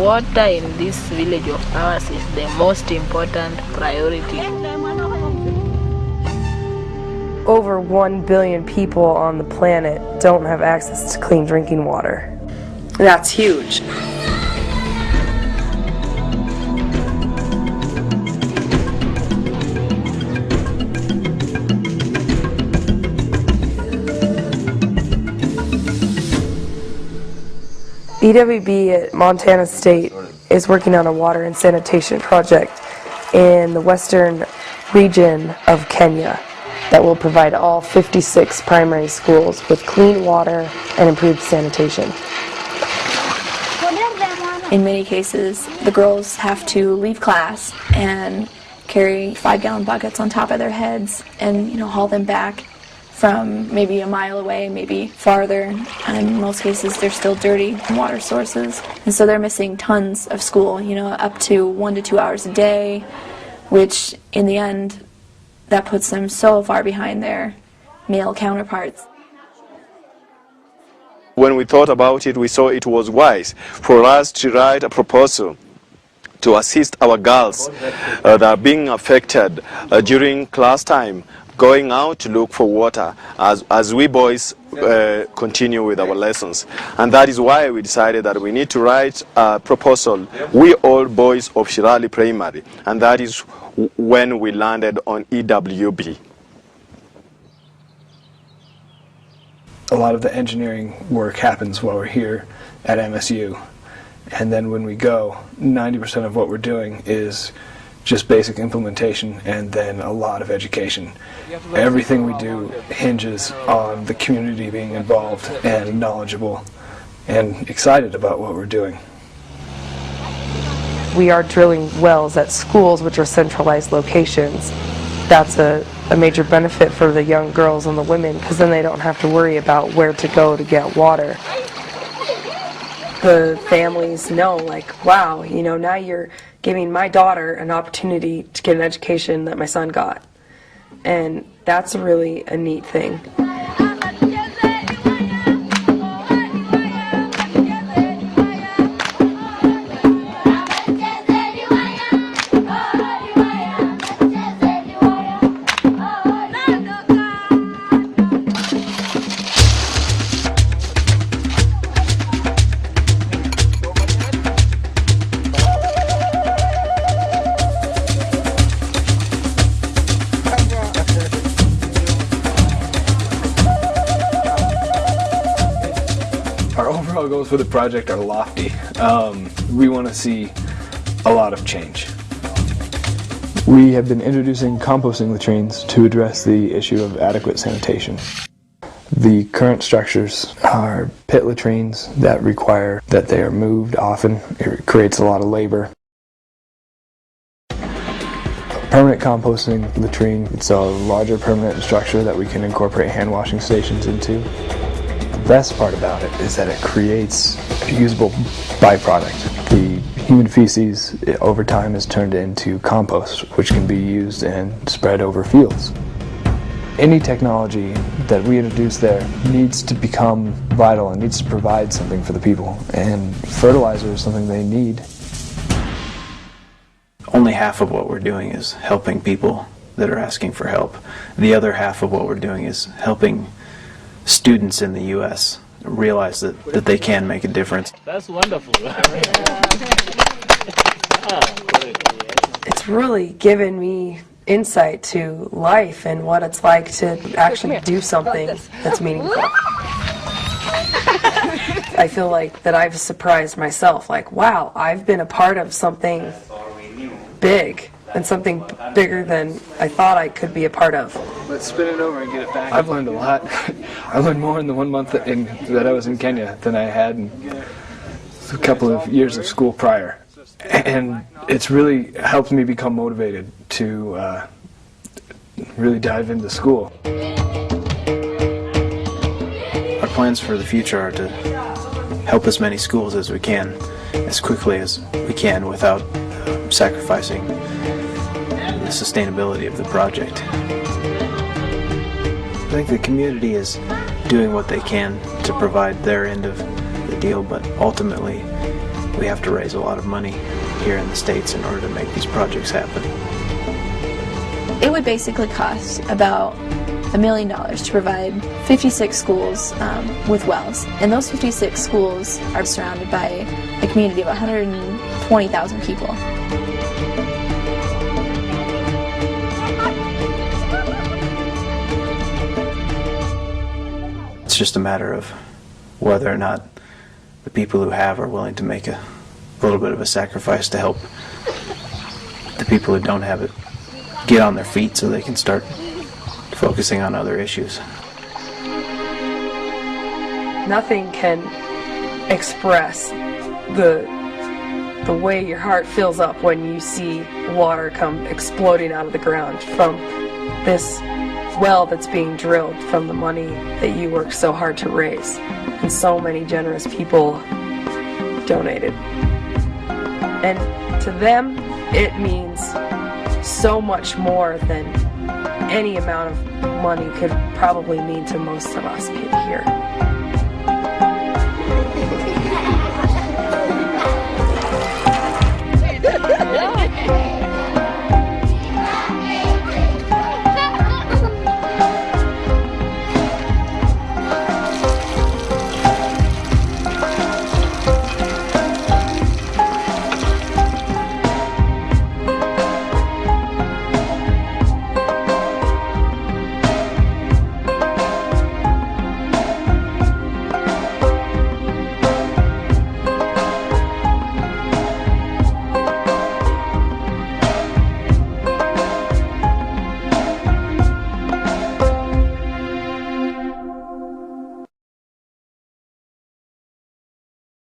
water in this village of ours is the most important priority. Over 1 billion people on the planet don't have access to clean drinking water. That's huge. EWB at Montana State is working on a water and sanitation project in the western region of Kenya that will provide all 56 primary schools with clean water and improved sanitation. In many cases, the girls have to leave class and carry 5-gallon buckets on top of their heads and haul them back from maybe a mile away, maybe farther. And in most cases, they're still dirty water sources. And so they're missing tons of school, up to 1 to 2 hours a day, which in the end, that puts them so far behind their male counterparts. When we thought about it, we saw it was wise for us to write a proposal to assist our girls that are being affected during class time, going out to look for water as we boys continue with our lessons. And that is why we decided that we need to write a proposal, we all boys of Shirali Primary, and that is when we landed on EWB. A lot of the engineering work happens while we're here at MSU, and then when we go, 90% of what we're doing is just basic implementation and then a lot of education. Everything we do hinges on the community being involved and knowledgeable and excited about what we're doing. We are drilling wells at schools, which are centralized locations. That's a major benefit for the young girls and the women, because then they don't have to worry about where to go to get water. The families know, like, wow, now you're giving my daughter an opportunity to get an education that my son got. And that's really a neat thing. Our overall goals for the project are lofty. We want to see a lot of change. We have been introducing composting latrines to address the issue of adequate sanitation. The current structures are pit latrines that require that they are moved often. It creates a lot of labor. Permanent composting latrine, it's a larger permanent structure that we can incorporate hand washing stations into. The best part about it is that it creates a usable byproduct. The human feces over time is turned into compost, which can be used and spread over fields. Any technology that we introduce there needs to become vital and needs to provide something for the people, and fertilizer is something they need. Only half of what we're doing is helping people that are asking for help. The other half of what we're doing is helping students in the U.S. realize that they can make a difference. That's wonderful. It's really given me insight to life and what it's like to actually do something that's meaningful. I feel like that I've surprised myself, like, wow, I've been a part of something big and something bigger than I thought I could be a part of. Let's spin it over and get it back. I've learned a lot. I learned more in the 1 month that I was in Kenya than I had in a couple of years of school prior. And it's really helped me become motivated to really dive into school. Our plans for the future are to help as many schools as we can, as quickly as we can, without sacrificing the sustainability of the project. I think the community is doing what they can to provide their end of the deal, but ultimately we have to raise a lot of money here in the States in order to make these projects happen. It would basically cost about $1 million to provide 56 schools with wells. And those 56 schools are surrounded by a community of 120,000 people. It's just a matter of whether or not the people who have are willing to make a little bit of a sacrifice to help the people who don't have it get on their feet so they can start focusing on other issues. Nothing can express the way your heart fills up when you see water come exploding out of the ground from this well that's being drilled from the money that you worked so hard to raise, and so many generous people donated. And to them, it means so much more than any amount of money could probably mean to most of us here.